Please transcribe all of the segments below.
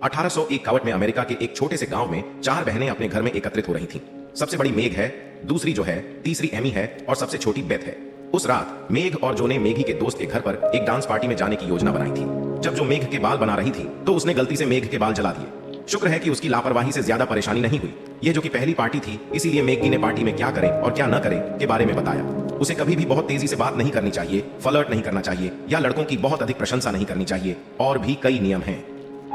1861 में अमेरिका के एक छोटे से गांव में चार बहनें अपने घर में एकत्रित हो रही थीं। सबसे बड़ी मेघ है, दूसरी जो है, तीसरी एमी है और सबसे छोटी बेथ है। उस रात मेघ और जो ने मेघी के दोस्त के घर पर एक डांस पार्टी में जाने की योजना बनाई थी। जब जो मेघ के बाल बना रही थी तो उसने गलती से मेघ के बाल जला दिए। शुक्र है कि उसकी लापरवाही से ज्यादा परेशानी नहीं हुई। यह जो कि पहली पार्टी थी, इसीलिए मेघी ने पार्टी में क्या करे और क्या न करे के बारे में बताया। उसे कभी भी बहुत तेजी से बात नहीं करनी चाहिए, फ्लर्ट नहीं करना चाहिए या लड़कों की बहुत अधिक प्रशंसा नहीं करनी चाहिए और भी कई नियम हैं।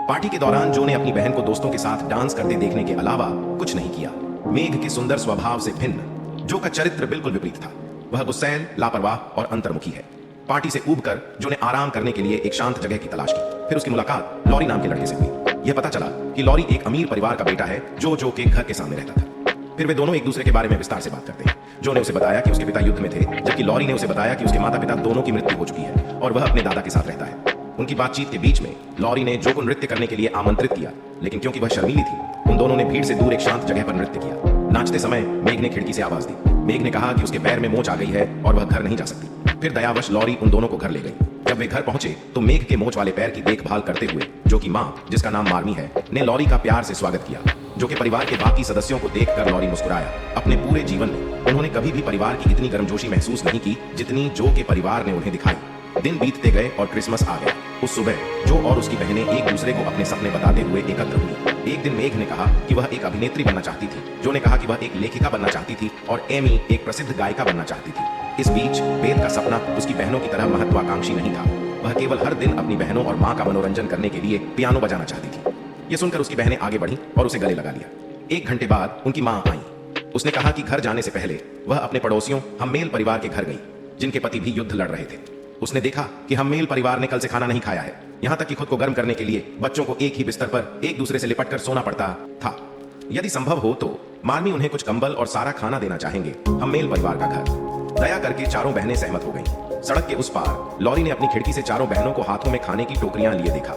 पार्टी के दौरान जो ने अपनी बहन को दोस्तों के साथ डांस करते देखने के अलावा कुछ नहीं किया। मेघ के सुंदर स्वभाव से भिन्न जो का चरित्र बिल्कुल विपरीत था। वह गुस्सैल, लापरवाह और अंतर्मुखी है। पार्टी से ऊबकर जो ने आराम करने के लिए एक शांत जगह की तलाश की। फिर उसकी मुलाकात लॉरी नाम के लड़के से हुई। यह पता चला कि लॉरी एक अमीर परिवार का बेटा है जो के घर के सामने रहता था। फिर वे दोनों एक दूसरे के बारे में विस्तार से बात करते हैं। जो ने उसे बताया कि उसके पिता युद्ध में थे, जबकि लॉरी ने उसे बताया कि उसके माता पिता दोनों की मृत्यु हो चुकी है और वह अपने दादा के साथ रहता है। उनकी बातचीत के बीच में लॉरी ने जो को नृत्य करने के लिए आमंत्रित किया, लेकिन क्योंकि वह शर्मीली थी, उन दोनों ने भीड़ से दूर एक शांत जगह पर नृत्य किया। नाचते समय मेघ ने खिड़की से आवाज दी। मेघ ने कहा कि उसके पैर में मोच आ गई है और वह घर नहीं जा सकती। फिर दयावश लॉरी उन दोनों को घर ले गई। जब वे घर पहुंचे तो मेघ के मोच वाले पैर की देखभाल करते हुए जो की माँ, जिसका नाम मार्मी है, ने लॉरी का प्यार से स्वागत किया। जो कि परिवार के बाकी सदस्यों को देखकर लॉरी मुस्कुराया। अपने पूरे जीवन में उन्होंने कभी भी परिवार की इतनी गर्मजोशी महसूस नहीं की जितनी जो के परिवार ने उन्हें दिखाई। दिन बीतते गए और क्रिसमस आ गया। उस सुबह जो और उसकी बहनें एक दूसरे को अपने सपने बताते हुए एकत्र हुई। एक दिन मेघ ने कहा कि वह एक अभिनेत्री बनना चाहती थी। जो ने कहा कि वह एक लेखिका बनना चाहती थी और एमी एक प्रसिद्ध गायिका बनना चाहती थी। इस बीच बेथ का सपना उसकी बहनों की तरह महत्वाकांक्षी नहीं था। वह केवल हर दिन अपनी बहनों और माँ का मनोरंजन करने के लिए पियानो बजाना चाहती थी। यह सुनकर उसकी बहनें आगे बढ़ी और उसे गले लगा लिया। 1 घंटे बाद उनकी माँ आई। उसने कहा कि घर जाने से पहले वह अपने पड़ोसियों हम्मेल परिवार के घर गई, जिनके पति भी युद्ध लड़ रहे थे। उसने देखा कि हम्मेल परिवार ने कल से खाना नहीं खाया है, यहाँ तक कि खुद को गर्म करने के लिए बच्चों को एक ही बिस्तर पर एक दूसरे से लिपटकर सोना पड़ता था। यदि संभव हो तो मार्मी उन्हें कुछ कंबल और सारा खाना देना चाहेंगे। हम्मेल परिवार का घर। दया करके चारों बहनें सहमत हो गईं। सड़क के उस पार लॉरी ने अपनी खिड़की से चारों बहनों को हाथों में खाने की टोकरियां लिए देखा।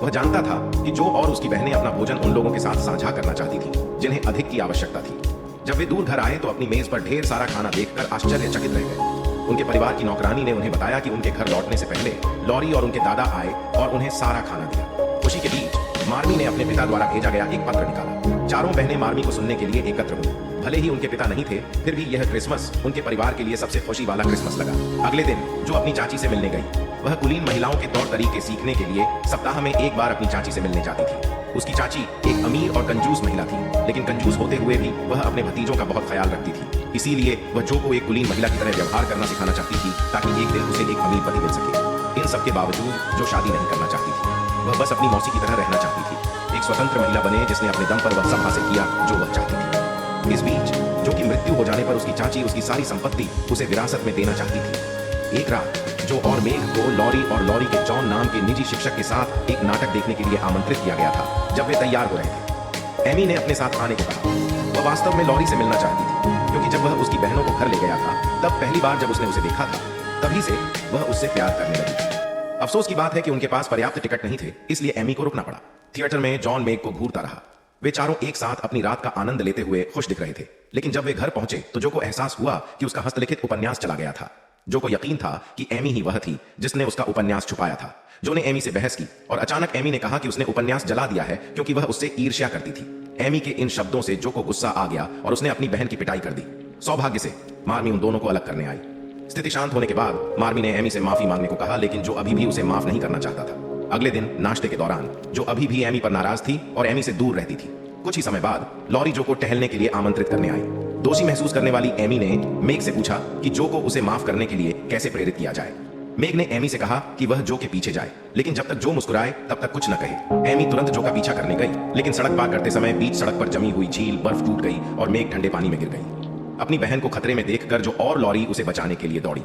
वह जानता था कि जो और उसकी बहनें अपना भोजन उन लोगों के साथ साझा करना चाहती थी जिन्हें अधिक की आवश्यकता थी। जब वे दूर घर आए तो अपनी मेज पर ढेर सारा खाना देखकर आश्चर्यचकित रह गए। उनके परिवार की नौकरानी ने उन्हें बताया कि उनके घर लौटने से पहले लॉरी और उनके दादा आए और उन्हें सारा खाना दिया। खुशी के बीच मार्मी ने अपने पिता द्वारा भेजा गया एक पत्र निकाला। चारों बहनें मार्मी को सुनने के लिए एकत्र हुई। भले ही उनके पिता नहीं थे, फिर भी यह क्रिसमस उनके परिवार के लिए सबसे खुशी वाला क्रिसमस लगा। अगले दिन जो अपनी चाची से मिलने गई, वह कुलीन महिलाओं के तौर तरीके सीखने के लिए सप्ताह में एक बार अपनी चाची से मिलने जाती थी। उसकी चाची एक अमीर और कंजूस महिला थी, लेकिन कंजूस होते हुए भी वह अपने भतीजों का बहुत ख्याल रखती थी। इसीलिए वह जो को एक कुलीन महिला की तरह व्यवहार करना सिखाना चाहती थी ताकि एक दिन उसे एक अमीर पति मिल सके। इन सब के बावजूद जो शादी नहीं करना चाहती थी, वह बस अपनी मौसी की तरह रहना चाहती थी। एक स्वतंत्र महिला बने जिसने अपने दम पर वह सब हासिल किया जो वह चाहती थी। इस बीच जो की मृत्यु हो जाने पर उसकी चाची उसकी सारी संपत्ति उसे विरासत में देना चाहती थी। एक रात जो और मेघ को लॉरी और लॉरी के जॉन नाम के निजी शिक्षक के साथ एक नाटक देखने के लिए आमंत्रित किया गया था। जब वे तैयार हो रहे थे, एमी ने अपने साथ आने को कहा। वह वास्तव में लॉरी से मिलना चाहती थी, क्योंकि जब वह उसकी बहनों को घर ले गया था, तब पहली बार जब उसने उसे देखा था, तभी से वह उससे प्यार करने लगी। अफसोस की बात है कि उनके पास पर्याप्त टिकट नहीं थे, इसलिए एमी को रुकना पड़ा। थिएटर में जॉन मेघ को घूरता रहा। वे चारों एक साथ अपनी रात का आनंद लेते हुए खुश दिख रहे थे। लेकिन जब वे घर पहुंचे तो जो को एहसास हुआ कि उसका हस्तलिखित उपन्यास चला गया था। जो को यकीन था कि एमी ही वह थी जिसने उसका उपन्यास छुपाया था। जो ने एमी से बहस की और अचानक एमी ने कहा कि उसने उपन्यास जला दिया है क्योंकि वह उससे ईर्ष्या करती थी। एमी के इन शब्दों से जो को गुस्सा आ गया और उसने अपनी बहन की पिटाई कर दी। सौभाग्य से मार्मी उन दोनों को अलग करने आई। स्थिति शांत होने के बाद मार्मी ने एमी से माफी मांगने को कहा, लेकिन जो अभी भी उसे माफ नहीं करना चाहता था। अगले दिन नाश्ते के दौरान जो अभी भी एमी पर नाराज थी और एमी से दूर रहती थी। कुछ ही समय बाद लॉरी जो को टहलने के लिए आमंत्रित करने आई। दोषी महसूस करने वाली एमी ने मेघ से पूछा कि जो को उसे माफ करने के लिए कैसे प्रेरित किया जाए। मेघ ने एमी से कहा कि वह जो के पीछे जाए, लेकिन जब तक जो मुस्कुराए तब तक कुछ न कहे। एमी तुरंत जो का पीछा करने गई, लेकिन सड़क पार करते समय बीच सड़क पर जमी हुई झील बर्फ टूट गई और मेघ ठंडे पानी में गिर गई। अपनी बहन को खतरे में देखकर जो और लॉरी उसे बचाने के लिए दौड़ी।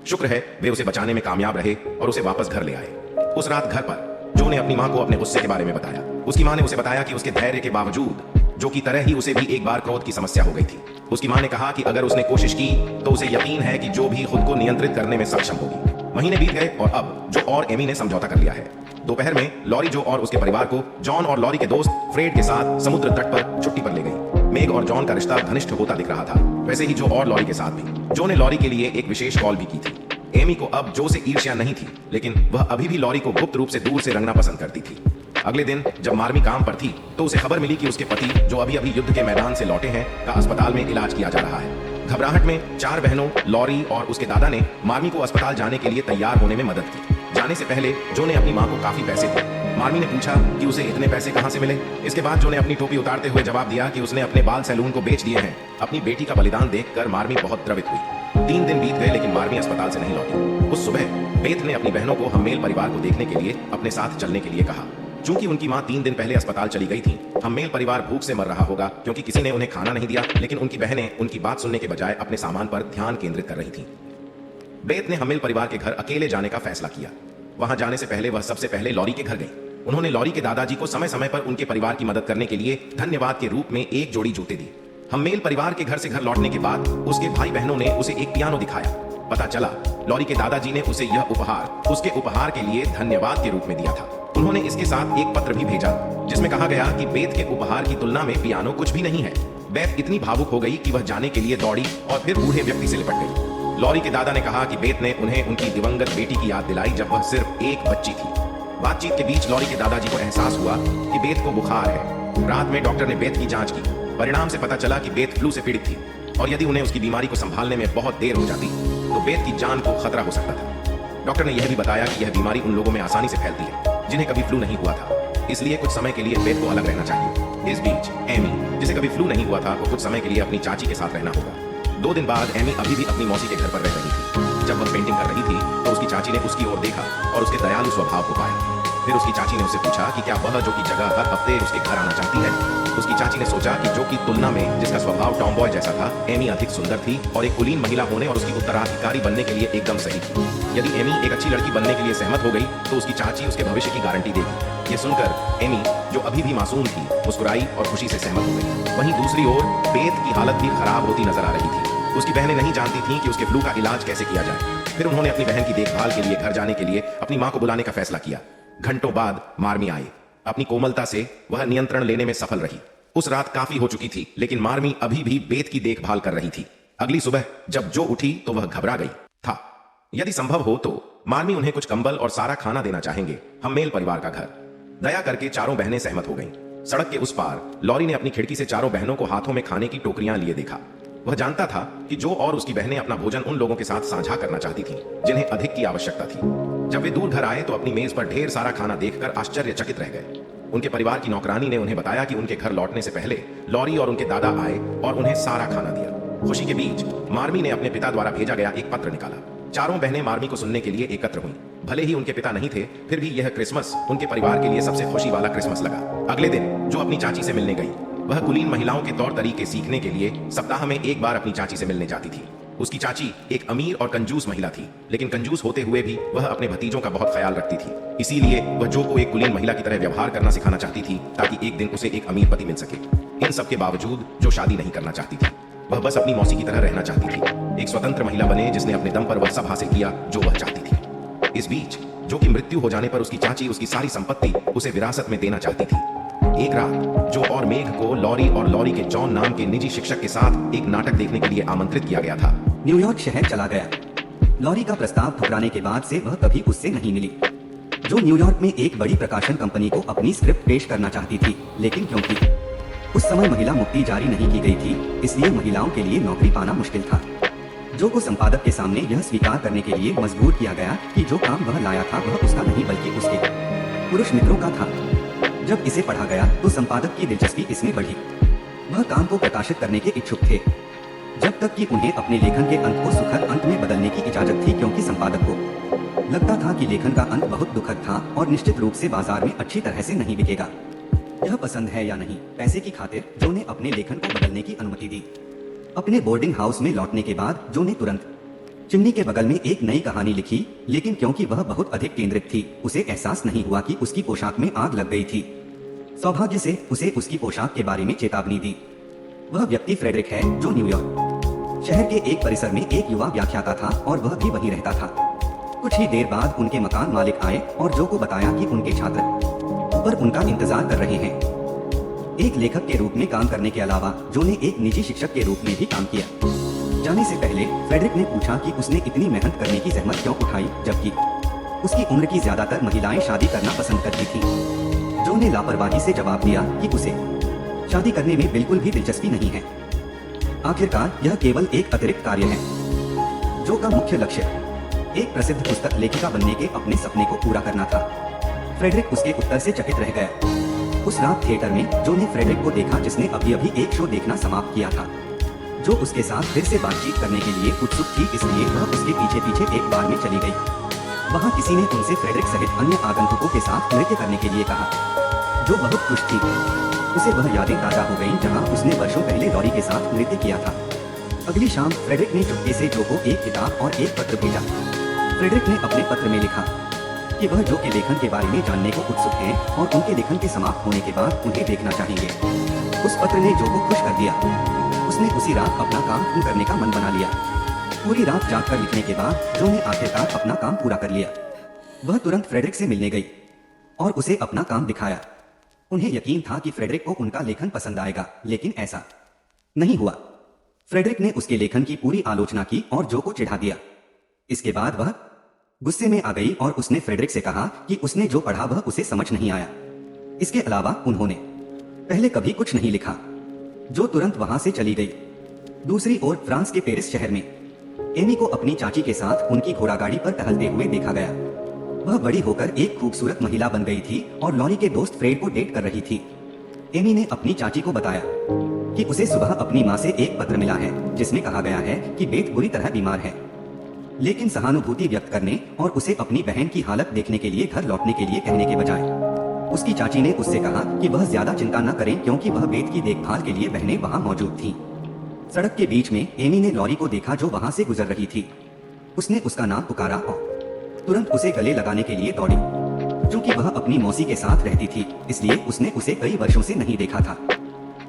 शुक्र है वे उसे बचाने में कामयाब रहे और उसे वापस घर ले आए। उस रात घर पर जो ने अपनी माँ को अपने गुस्से के बारे में बताया। उसकी माँ ने उसे बताया कि उसके धैर्य के बावजूद जो की तरह ही उसे भी एक बार क्रोध की समस्या हो गई थी। उसकी माँ ने कहा कि अगर उसने कोशिश की तो उसे यकीन है कि जो भी खुद को नियंत्रित करने में सक्षम होगी। महीने बीत गए और अब जो और एमी ने समझौता कर लिया है। दोपहर में लॉरी जो और उसके परिवार को जॉन और लॉरी के दोस्त फ्रेड के साथ समुद्र तट पर छुट्टी पर ले गई। मेघ और जॉन का रिश्ता घनिष्ठ होता दिख रहा था, वैसे ही जो और लॉरी के साथ भी। जो ने लॉरी के लिए एक विशेष कॉल भी की थी। एमी को अब जो से ईर्ष्या नहीं थी, लेकिन वह अभी भी लॉरी को गुप्त रूप से दूर से रंगना पसंद करती थी। अगले दिन जब मार्मी काम पर थी तो उसे खबर मिली कि उसके पति, जो अभी अभी युद्ध के मैदान से लौटे हैं, का अस्पताल में इलाज किया जा रहा है। घबराहट में 4 बहनों लॉरी और उसके दादा ने मार्मी को अस्पताल जाने के लिए तैयार होने में मदद की। जाने से पहले जो ने अपनी माँ को काफी पैसे दिए। मार्मी ने पूछा कि उसे इतने पैसे कहां से मिले। इसके बाद जो ने अपनी टोपी उतारते हुए जवाब दिया कि उसने अपने बाल सैलून को बेच दिए हैं। अपनी बेटी का बलिदान देखकर मार्मी बहुत द्रवित हुई। 3 दिन बीत गए लेकिन मार्मी अस्पताल से नहीं लौटी। उस सुबह बेथ ने अपनी बहनों को हम्मेल परिवार को देखने के लिए अपने साथ चलने के लिए कहा। चूंकि उनकी मां 3 दिन पहले अस्पताल चली गई थी, हम्मेल परिवार भूख से मर रहा होगा क्योंकि किसी ने उन्हें खाना नहीं दिया। लेकिन उनकी बहनें उनकी बात सुनने के बजाय अपने सामान पर ध्यान केंद्रित कर रही थीं। बेथ ने हम्मेल परिवार के घर अकेले जाने का फैसला किया। वहां जाने से पहले वह सबसे पहले लॉरी के घर गई। उन्होंने लॉरी के दादाजी को समय समय पर उनके परिवार की मदद करने के लिए धन्यवाद के रूप में एक जोड़ी जूते दी। हम्मेल परिवार के घर से घर लौटने के बाद उसके भाई बहनों ने उसे एक पियानो दिखाया। पता चला लॉरी के दादाजी ने उसे यह उपहार उसके उपहार के लिए धन्यवाद के रूप में दिया था। उन्होंने इसके साथ एक पत्र भी भेजा जिसमें कहा गया कि बेथ के उपहार की तुलना में पियानो कुछ भी नहीं है। बेथ इतनी भावुक हो गई कि वह जाने के लिए दौड़ी और फिर बूढ़े व्यक्ति से लिपट गई। लॉरी के दादा ने कहा कि बेथ ने उन्हें उनकी दिवंगत बेटी की याद दिलाई जब वह सिर्फ एक बच्ची थी। बातचीत के बीच लॉरी के दादाजी को एहसास हुआ कि बेथ को बुखार है। रात में डॉक्टर ने बेथ की जांच की। परिणाम से पता चला कि बेथ फ्लू से पीड़ित थी और यदि उन्हें उसकी बीमारी को संभालने में बहुत देर हो जाती तो बेथ की जान को खतरा हो सकता था। डॉक्टर ने यह भी बताया कि यह बीमारी उन लोगों में आसानी से फैलती है जिन्हें कभी फ्लू नहीं हुआ था, इसलिए कुछ समय के लिए बेथ को अलग रहना चाहिए। इस बीच एमी, जिसे कभी फ्लू नहीं हुआ था, को कुछ समय के लिए अपनी चाची के साथ रहना होगा। 2 दिन बाद एमी अभी भी अपनी मौसी के घर पर रह रही थी। जब वह पेंटिंग कर रही थी तो उसकी चाची ने उसकी ओर देखा और उसके दयालु स्वभाव को पाया। फिर उसकी चाची ने उससे पूछा कि क्या वह जो की जगह हर हफ्ते उसके घर आना चाहती है। उसकी चाची ने सोचा कि जो की तुलना में जिसका स्वभाव टॉमबॉय जैसा था, एमी अधिक सुंदर थी और एक कुलीन महिला होने और उसकी उत्तराधिकारी बनने के लिए एकदम सही थी। यदि एमी एक अच्छी लड़की बनने के लिए सहमत हो गई तो उसकी चाची उसके भविष्य की गारंटी देगी। ये सुनकर एमी, जो अभी भी मासूम थी, मुस्कुराई और खुशी से सहमत हो गई। वहीं दूसरी ओर बेथ की हालत भी खराब होती नजर आ रही थी। उसकी बहनें नहीं जानती थीं कि उसके फ्लू का इलाज कैसे किया जाए। फिर उन्होंने अपनी बहन की देखभाल के लिए घर जाने के लिए अपनी मां को बुलाने का फैसला किया। घंटों बाद मार्मी आई। अपनी कोमलता से वह नियंत्रण लेने में सफल रही। उस रात काफी हो चुकी थी लेकिन मार्मी अभी भी बेथ की देखभाल कर रही थी। अगली सुबह जब जो उठी तो वह घबरा गई था। यदि संभव हो तो मार्मी उन्हें कुछ कंबल और सारा खाना देना चाहेंगे। हम्मेल परिवार का घर। दया करके चारों बहनें सहमत हो गईं। सड़क के उस पार लॉरी ने अपनी खिड़की से चारों बहनों को हाथों में खाने की टोकरियां लिए देखा। वह जानता था कि जो और उसकी बहनें अपना भोजन उन लोगों के साथ साझा करना चाहती थीं जिन्हें अधिक की आवश्यकता थी। जब वे दूर घर आए तो अपनी मेज पर ढेर सारा खाना देखकर आश्चर्यचकित रह गए। उनके परिवार की नौकरानी ने उन्हें बताया कि उनके घर लौटने से पहले लॉरी और उनके दादा आए और उन्हें सारा खाना दिया। खुशी के बीच मार्मी ने अपने पिता द्वारा भेजा गया एक पत्र निकाला। चारों बहनें मार्मी को सुनने के लिए एकत्र हुईं। भले ही उनके पिता नहीं थे, फिर भी यह क्रिसमस उनके परिवार के लिए सबसे खुशी वाला क्रिसमस लगा। अगले दिन जो अपनी चाची से मिलने गई, वह कुलीन महिलाओं के तौर तरीके सीखने के लिए सप्ताह में एक बार अपनी चाची से मिलने जाती थी। उसकी चाची एक अमीर और कंजूस महिला थी, लेकिन कंजूस होते हुए भी वह अपने भतीजों का बहुत ख्याल रखती थी। इसीलिए वह जो को एक कुलीन महिला की तरह व्यवहार करना सिखाना चाहती थी ताकि एक दिन उसे एक अमीर पति मिल सके। इन सब के बावजूद जो शादी नहीं करना चाहती थी, वह बस अपनी मौसी की तरह रहना चाहती थी। एक स्वतंत्र महिला बने जिसने अपने दम पर वह सब हासिल किया जो वह चाहती थी। इस बीच जो की मृत्यु हो जाने पर उसकी चाची उसकी सारी संपत्ति उसे विरासत में देना चाहती थी। एक रात जो और मेघ को लॉरी और लॉरी के जॉन नाम के निजी शिक्षक के साथ एक नाटक देखने के लिए आमंत्रित किया गया था। न्यूयॉर्क शहर चला गया। लॉरी का प्रस्ताव ठुकराने के बाद से वह कभी उससे नहीं मिली। जो न्यूयॉर्क में एक बड़ी प्रकाशन कंपनी को अपनी स्क्रिप्ट पेश करना चाहती थी, लेकिन क्योंकि उस समय महिला मुक्ति जारी नहीं की गई थी, इसलिए महिलाओं के लिए नौकरी पाना मुश्किल था। जो को संपादक के सामने यह स्वीकार करने के लिए मजबूर किया गया कि जो काम वह लाया था वह उसका नहीं बल्कि उसके पुरुष मित्रों का था। जब इसे पढ़ा गया तो संपादक की दिलचस्पी इसमें बढ़ी। वह काम को प्रकाशित करने के इच्छुक थे, जब तक कि उन्हें अपने लेखन के अंत को सुखद अंत में बदलने की इजाजत थी, क्योंकि संपादक को लगता था कि लेखन का अंत बहुत दुखद था और निश्चित रूप से बाजार में अच्छी तरह से नहीं बिकेगा। यह पसंद है या नहीं, पैसे की खातिर जो ने अपने लेखन को बदलने की अनुमति दी। अपने बोर्डिंग हाउस में लौटने के बाद जो ने तुरंत चिमनी के बगल में एक नई कहानी लिखी, लेकिन क्योंकि वह बहुत अधिक केंद्रित थी, उसे एहसास नहीं हुआ कि उसकी पोशाक में आग लग गई थी। सौभाग्य से उसे उसकी पोशाक के बारे में चेतावनी दी। वह व्यक्ति फ्रेडरिक है जो न्यूयॉर्क शहर के एक परिसर में एक युवा व्याख्याता था और वह भी वहीं रहता था। कुछ ही देर बाद उनके मकान मालिक आए और जो को बताया कि उनके छात्र ऊपर उनका इंतजार कर रहे हैं। एक लेखक के रूप में काम करने के अलावा जो ने एक निजी शिक्षक के रूप में भी काम किया। जाने से पहले फ्रेडरिक ने पूछा कि उसने इतनी मेहनत करने की जहमत क्यों उठाई, जबकि उसकी उम्र की ज्यादातर महिलाएं शादी करना पसंद करती थीं। जो ने लापरवाही से जवाब दिया कि उसे शादी करने में बिल्कुल भी दिलचस्पी नहीं है। आखिरकार यह केवल एक अतिरिक्त कार्य है। जो का मुख्य लक्ष्य एक प्रसिद्ध पुस्तक लेखिका बनने के अपने सपने को पूरा करना था। फ्रेडरिक उसके उत्तर से चकित रह गया। उस रात थिएटर में जो ने फ्रेडरिक को देखा, जिसने अभी अभी एक शो देखना समाप्त किया था। जो उसके साथ फिर से बातचीत करने के लिए उत्सुक थी, इसलिए वह उसके पीछे पीछे एक बार में चली गई। वहां किसी ने उनसे फ्रेडरिक सहित अन्य आगंतुकों के साथ नृत्य करने के लिए कहा। जो बहुत खुश थी। उसे वह यादें ताजा हो गईं जहां उसने वर्षों पहले लॉरी के साथ नृत्य किया था। अगली शाम फ्रेडरिक ने चुपके से जो को एक किताब और एक पत्र भेजा। फ्रेडरिक ने अपने पत्र में लिखा कि वह जो के लेखन के बारे में जानने को उत्सुक हैं और उनके लेखन के समाप्त होने के बाद उन्हें देखना चाहेंगे। उस पत्र ने जो को खुश कर दिया। उसने उसी रात अपना काम पूरा करने का मन बना लिया। पूरी रात जागकर लिखने के बाद जो ने आखिरकार अपना काम पूरा कर लिया। वह तुरंत फ्रेडरिक से मिलने गई और उसे अपना काम दिखाया। उन्हें यकीन था कि फ्रेडरिक को उनका लेखन पसंद आएगा, लेकिन ऐसा नहीं हुआ। फ्रेडरिक ने उसके लेखन की पूरी आलोचना की और जो को चिढ़ा दिया। इसके बाद वह गुस्से में आ गई और उसने फ्रेडरिक से कहा कि उसने जो पढ़ा वह उसे समझ नहीं आया। इसके अलावा उन्होंने पहले कभी कुछ नहीं लिखा। जो तुरंत वहां से चली गई। दूसरी ओर फ्रांस के पेरिस शहर में एमी को अपनी चाची के साथ उनकी घोड़ागाड़ी पर टहलते हुए देखा गया। वह बड़ी होकर एक खूबसूरत महिला बन गई थी और लॉरी के दोस्त फ्रेड को डेट कर रही थी। एमी ने अपनी चाची को बताया कि उसे सुबह अपनी माँ से एक पत्र मिला है जिसमें कहा गया है कि बेथ बुरी तरह बीमार है, लेकिन सहानुभूति व्यक्त करने और उसे अपनी बहन की हालत देखने के लिए घर लौटने के लिए कहने के बजाय उसकी चाची ने उससे कहा कि वह ज्यादा चिंता न करें क्योंकि वह बेथ की देखभाल के लिए बहनें वहां मौजूद थीं। सड़क के बीच में एमी ने लॉरी को देखा जो वहां से गुजर रही थी। उसने उसका नाम पुकारा और तुरंत उसे गले लगाने के लिए दौड़ी। चूंकि वह अपनी मौसी के साथ रहती थी, इसलिए उसने उसे कई वर्षों से नहीं देखा था।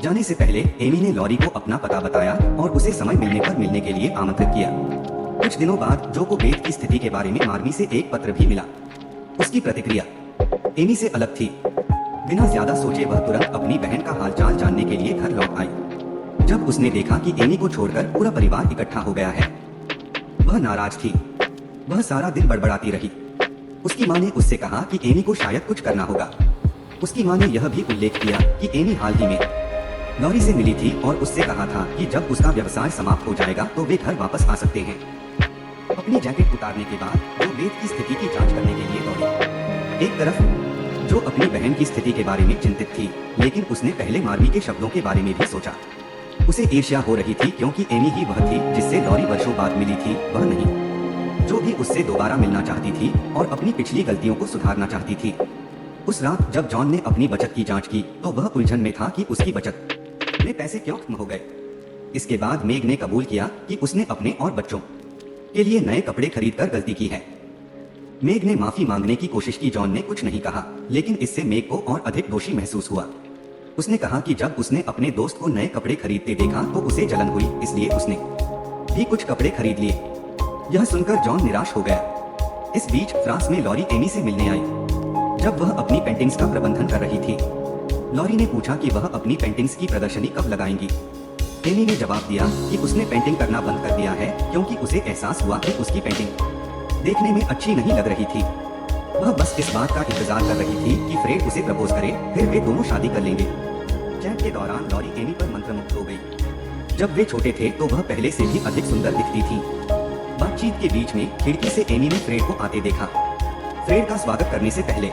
जाने से पहले एमी ने लॉरी को अपना पता बताया और उसे समय मिलने पर मिलने के लिए आमंत्रित किया। कुछ दिनों बाद जो को बेथ की स्थिति के बारे में मार्मी से एक पत्र भी मिला। उसकी प्रतिक्रिया एमी से अलग थी। बिना ज्यादा सोचे वह तुरंत अपनी बहन का हालचाल जानने के लिए घर लौट आई। जब उसने देखा कि एमी को छोड़कर पूरा परिवार इकट्ठा हो गया है, वह नाराज थी। वह सारा दिन बड़बड़ाती रही। उसकी माँ ने उससे कहा कि एमी को शायद कुछ करना होगा। उसकी माँ ने यह भी उल्लेख किया कि एमी हाल ही में लॉरी से मिली थी और उससे कहा था कि जब उसका व्यवसाय समाप्त हो जाएगा तो वे घर वापस आ सकते हैं। अपनी जैकेट उतारने के बाद वो बेथ की स्थिति की जांच करने के लिए दौड़ी। एक तरफ जो अपनी बहन की स्थिति के बारे में चिंतित थी, लेकिन उसने पहले मार्वी के शब्दों के बारे में भी सोचा। उसे ईर्ष्या हो रही थी क्योंकि एमी ही वह थी जिससे लॉरी वर्षों बाद मिली थी, वह नहीं। जो भी उससे दोबारा मिलना चाहती थी और अपनी पिछली गलतियों को सुधारना चाहती थी। उस रात जब जॉन ने अपनी बचत की जांच की तो वह उलझन में था कि उसकी बचत में पैसे क्यों खत्म हो गए। इसके बाद मेग ने कबूल किया कि उसने अपने और बच्चों के लिए नए कपड़े खरीदकर गलती की है। मेग ने माफी मांगने की कोशिश की। जॉन ने कुछ नहीं कहा, लेकिन इससे मेग को और अधिक दोषी महसूस हुआ। उसने कहा कि जब उसने अपने दोस्त को नए कपड़े खरीदते देखा तो उसे जलन हुई, इसलिए उसने भी कुछ कपड़े खरीद लिए। यह सुनकर जॉन निराश हो गया। इस बीच फ्रांस में लॉरी एमी से मिलने आई। जब वह अपनी पेंटिंग्स का प्रबंधन कर रही थी, लॉरी ने पूछा कि वह अपनी पेंटिंग्स की प्रदर्शनी कब लगाएंगी। एमी ने जवाब दिया कि उसने पेंटिंग करना बंद कर दिया है क्योंकि उसे एहसास हुआ कि उसकी पेंटिंग देखने में अच्छी नहीं लग रही थी। वह बस इस बात का इंतजार कर रही थी कि फ्रेड उसे प्रपोज करे, फिर वे दोनों शादी कर लेंगे। चैट के दौरान लॉरी एमी पर मंत्रमुग्ध हो गई। जब वे छोटे थे तो वह पहले से भी अधिक सुंदर दिखती थी। बातचीत के बीच में खिड़की से एमी ने फ्रेड को आते देखा। फ्रेड का स्वागत करने से पहले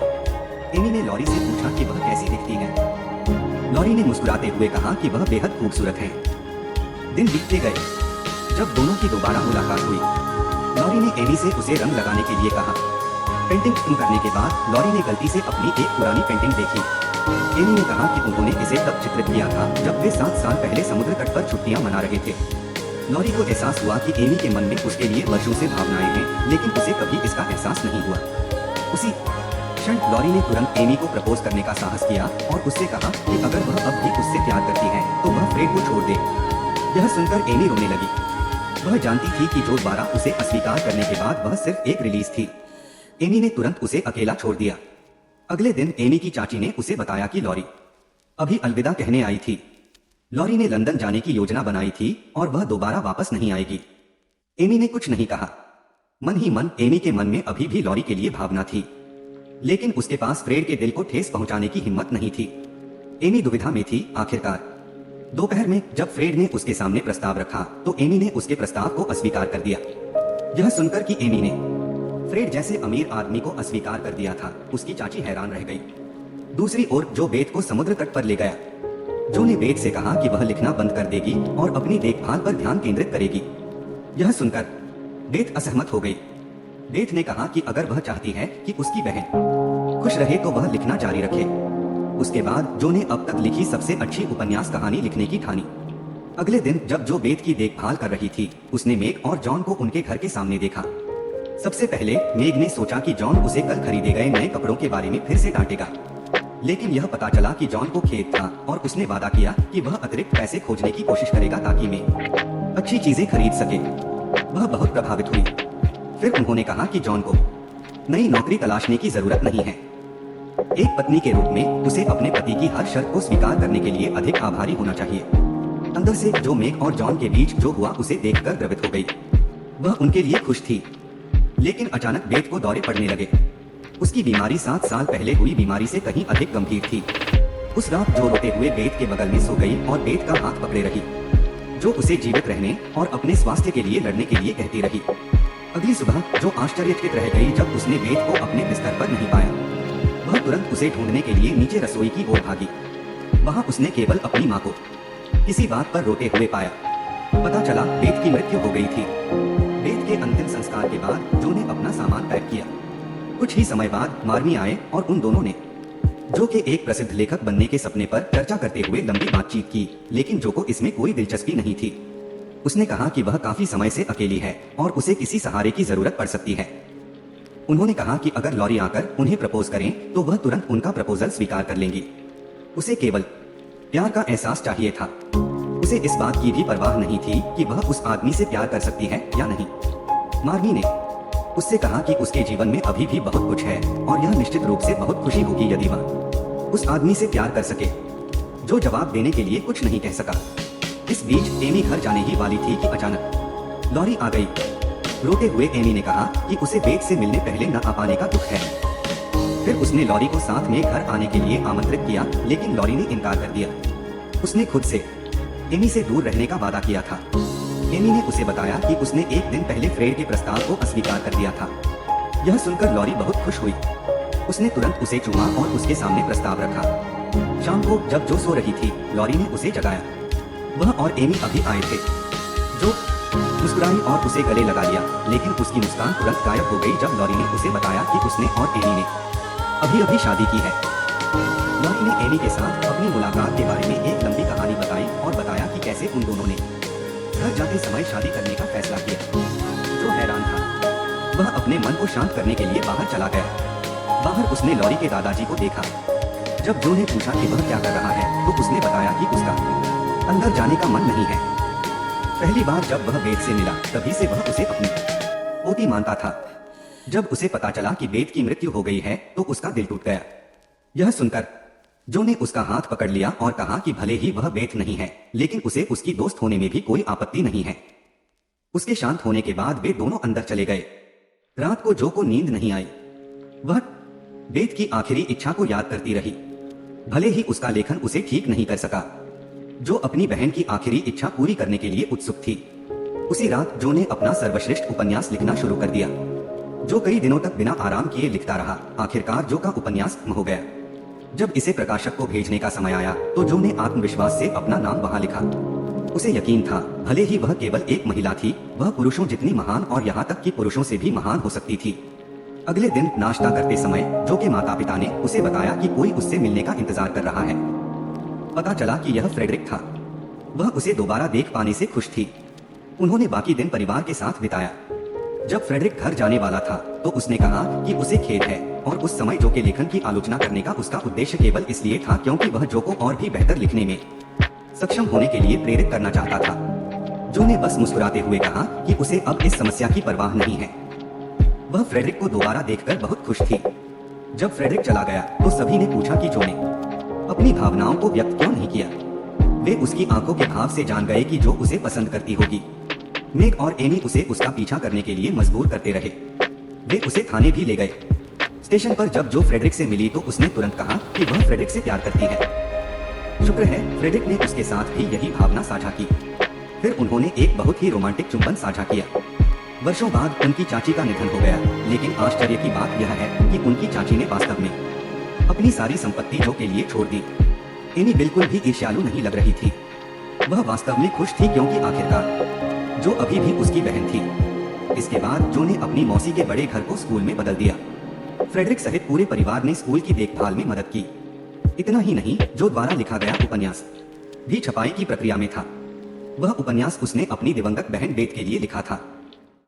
एमी ने लॉरी से पूछा कि वह कैसी दिखती है। लॉरी ने मुस्कुराते हुए कहा कि वह बेहद खूबसूरत है। दिन बीतते गए। जब दोनों की दोबारा मुलाकात हुई, लॉरी ने एमी से उसे रंग लगाने के लिए कहा। पेंटिंग खत्म करने के बाद लॉरी ने गलती से अपनी एक पुरानी पेंटिंग देखी। एमी ने कहा कि उन्होंने इसे तब चित्रित किया था जब वे 7 साल पहले समुद्र तट पर छुट्टियां मना रहे थे। लॉरी को एहसास हुआ कि एमी के मन में उसके लिए वर्षों से भावनाएं हैं, लेकिन उसे कभी इसका एहसास नहीं हुआ। उसी क्षण लॉरी ने तुरंत एमी को प्रपोज करने का साहस किया और उससे कहा कि अगर वह अब भी उससे प्यार करती है तो वह फ्रेड को छोड़ दे। यह सुनकर एमी रोने लगी। वह जानती थी कि जो दोबारा उसे अस्वीकार करने के बाद वह सिर्फ एक रिलीज थी। एमी ने तुरंत उसे अकेला छोड़ दिया। अगले दिन एमी की चाची ने उसे बताया कि लॉरी अभी अलविदा कहने आई थी। लॉरी ने लंदन जाने की योजना बनाई थी और वह दोबारा वापस नहीं आएगी। एमी ने कुछ नहीं कहा। मन ही मन एमी के मन में अभी भी लॉरी के लिए भावना थी, लेकिन उसके पास फ्रेड के दिल को ठेस पहुंचाने की हिम्मत नहीं थी। एमी दुविधा में थी। आखिरकार दोपहर में जब फ्रेड ने उसके सामने प्रस्ताव रखा तो एमी ने उसके प्रस्ताव को अस्वीकार कर दिया। यह सुनकर कि एमी ने फ्रेड जैसे अमीर आदमी को अस्वीकार कर दिया था, उसकी चाची हैरान रह गई। दूसरी ओर जो बेथ को समुद्र तट पर ले गया। जो ने बेथ से कहा कि वह लिखना बंद कर देगी और अपनी देखभाल पर ध्यान केंद्रित करेगी। यह सुनकर बेथ असहमत हो गई। बेथ ने कहा कि अगर वह चाहती है कि उसकी बहन खुश रहे तो वह लिखना जारी रखे। उसके बाद जो ने अब तक लिखी सबसे अच्छी उपन्यास कहानी लिखने की ठानी। अगले दिन जब जो बेथ की देखभाल कर रही थी, उसने मेग और जॉन को उनके घर के सामने देखा। सबसे पहले मेग ने सोचा कि जॉन उसे कल खरीदे गए नए कपड़ों के बारे में फिर से डांटेगा, लेकिन यह पता चला कि जॉन को खेद था और उसने वादा किया कि वह अतिरिक्त पैसे खोजने की कोशिश करेगा ताकि मेग अच्छी चीजें खरीद सके। वह बहुत प्रभावित हुई। फिर उन्होंने कहा कि जॉन को नई नौकरी तलाशने की जरूरत नहीं है। एक पत्नी के रूप में उसे अपने पति की हर शर्त को स्वीकार करने के लिए अधिक आभारी होना चाहिए। अंदर से जो मेग और जॉन के बीच जो हुआ उसे देखकर द्रवित हो गई। वह उनके लिए खुश थी, लेकिन अचानक बेथ को दौरे पड़ने लगे। उसकी बीमारी 7 साल पहले हुई बीमारी से कहीं अधिक गंभीर थी। उस रात जो रोते हुए बेथ के बगल में सो गई और बेथ का हाथ पकड़े रही, जो उसे जीवित रहने और अपने स्वास्थ्य के लिए लड़ने के लिए कहती रही। अगली सुबह जो आश्चर्यचकित रह गई जब उसने बेथ को अपने बिस्तर पर नहीं पाया। वह तुरंत उसे ढूंढने के लिए नीचे रसोई की ओर भागी। वहां उसने केवल अपनी माँ को किसी बात पर रोते हुए पाया। पता चला बेथ की मृत्यु हो गई थी। बेथ के अंतिम संस्कार के बाद जो ने अपना सामान पैक किया। कुछ ही समय बाद मार्मी आए और उन दोनों ने जो के एक प्रसिद्ध लेखक बनने के सपने पर चर्चा करते हुए लंबी बातचीत की, लेकिन जो को इसमें कोई दिलचस्पी नहीं थी। उसने कहा कि वह काफी समय से अकेली है और उसे किसी सहारे की जरूरत पड़ सकती है। उन्होंने कहा कि अगर लॉरी आकर उन्हें प्रपोज करें तो वह तुरंत उनका प्रपोजल स्वीकार कर लेंगी। उसे केवल प्यार का एहसास चाहिए था। उसे इस बात की भी परवाह नहीं थी कि वह उस आदमी से प्यार कर सकती है या नहीं। मार्मी ने उससे कहा कि उसके जीवन में अभी भी बहुत कुछ है और यह निश्चित रूप से बहुत खुशी होगी यदि वह उस आदमी से प्यार कर सके। जो जवाब देने के लिए कुछ नहीं कह सका। इस बीच एमी घर जाने ही वाली थी कि अचानक लॉरी आ गई। रोते हुए एमी ने कहा कि उसे बेथ से मिलने पहले न आ पाने का दुख है। फिर उसने लॉरी को साथ में घर आने के लिए आमंत्रित किया, लेकिन लॉरी ने इनकार कर दिया। उसने खुद से एमी से दूर रहने का वादा किया था। एमी ने उसे बताया कि उसने एक दिन पहले फ्रेड के प्रस्ताव को अस्वीकार कर दिया था। यह सुनकर लॉरी बहुत खुश हुई। उसने तुरंत उसे चूमा और उसके सामने प्रस्ताव रखा। शाम को जब जो सो रही थी, लॉरी ने उसे जगाया। वह और एमी अभी आए थे। जो मुस्कुराई और उसे गले लगा लिया, लेकिन उसकी मुस्कान तुरंत गायब हो गई जब लॉरी ने उसे बताया कि उसने और एमी ने अभी शादी की है। लॉरी ने एमी के साथ अपनी मुलाकात के बारे में एक लंबी कहानी बताई और बताया कि कैसे उन दोनों ने घर जाते समय शादी करने का फैसला किया। जो हैरान था, वह अपने मन को शांत करने के लिए बाहर चला गया। बाहर उसने लॉरी के दादाजी को देखा। जब जो ने पूछा कि वह क्या कर रहा है, तो उसने बताया कि उसका अंदर जाने का मन नहीं है। पहली बार जब वह बेथ से मिला, तभी से वह उसे अपनी पोती मानता था। जब उसे पता चला कि बेथ की मृत्यु हो गई है, तो उसका दिल टूट गया। यह सुनकर जो ने उसका हाथ पकड़ लिया और कहा कि भले ही वह बेथ नहीं है, लेकिन उसे उसकी दोस्त होने में भी कोई आपत्ति नहीं है। उसके शांत होने के बाद वे दोनों अंदर चले गए। रात को जो को नींद नहीं आई। वह बेथ की आखिरी इच्छा को याद करती रही। भले ही उसका लेखन उसे ठीक नहीं कर सका। जो अपनी बहन की आखिरी इच्छा पूरी करने के लिए उत्सुक थी। उसी रात जो ने अपना सर्वश्रेष्ठ उपन्यास लिखना शुरू कर दिया। जो कई दिनों तक बिना आराम किए लिखता रहा। आखिरकार जो का उपन्यास खत्म हो गया। जब इसे प्रकाशक को भेजने का समय आया, तो जो ने आत्मविश्वास से अपना नाम वहां लिखा। उसे यकीन था, भले ही वह केवल एक महिला थी, वह पुरुषों जितनी महान और यहाँ तक कि पुरुषों से भी महान हो सकती थी। अगले दिन नाश्ता करते समय जो के माता पिता ने उसे बताया कि कोई उससे मिलने का इंतजार कर रहा है। पता चला कि यह फ्रेडरिक था। वह उसे दोबारा देख पाने से खुश थी। उन्होंने बाकी दिन परिवार के साथ बिताया। जब फ्रेडरिक घर जाने वाला था, तो उसने कहा कि उसे खेद है और उस समय जो के लेखन की आलोचना करने का उसका उद्देश्य केवल इसलिए था क्योंकि वह जो को और भी बेहतर लिखने में सक्षम होने के लिए प्रेरित करना चाहता था। जो ने बस मुस्कुराते हुए कहा कि उसे अब इस समस्या की परवाह नहीं है। वह फ्रेडरिक को दोबारा देखकर बहुत खुश थी। जब फ्रेडरिक चला गया, तो सभी ने पूछा कि जो ने अपनी भावनाओं को व्यक्त क्यों नहीं किया। वे उसकी आंखों के भाव से जान गए कि जो उसे पसंद करती होगी। मेग और एमी उसे उसका पीछा करने के लिए मजबूर करते रहे। वे उसे थाने भी ले गए। स्टेशन पर जब जो फ्रेडरिक से मिली तो उसने तुरंत कहा कि वह फ्रेडरिक से प्यार करती है। शुक्र है फ्रेडरिक ने उसके साथ भी यही भावना साझा की। फिर उन्होंने एक बहुत ही रोमांटिक चुंबन साझा किया। वर्षों बाद उनकी चाची का निधन हो गया, लेकिन आश्चर्य की बात यह है कि उनकी चाची ने वास्तव में अपनी सारी संपत्ति जो के लिए छोड़ दी। एमी बिल्कुल भी ईर्ष्यालु नहीं लग रही थी। वह वास्तव में खुश थी क्योंकि आखिरकार जो अभी भी उसकी बहन थी। इसके बाद जो ने अपनी मौसी के बड़े घर को स्कूल में बदल दिया। फ्रेडरिक सहित पूरे परिवार ने स्कूल की देखभाल में मदद की। इतना ही नहीं, जो द्वारा लिखा गया उपन्यास भी छपाई की प्रक्रिया में था। वह उपन्यास उसने अपनी दिवंगत बहन बेथ के लिए लिखा था।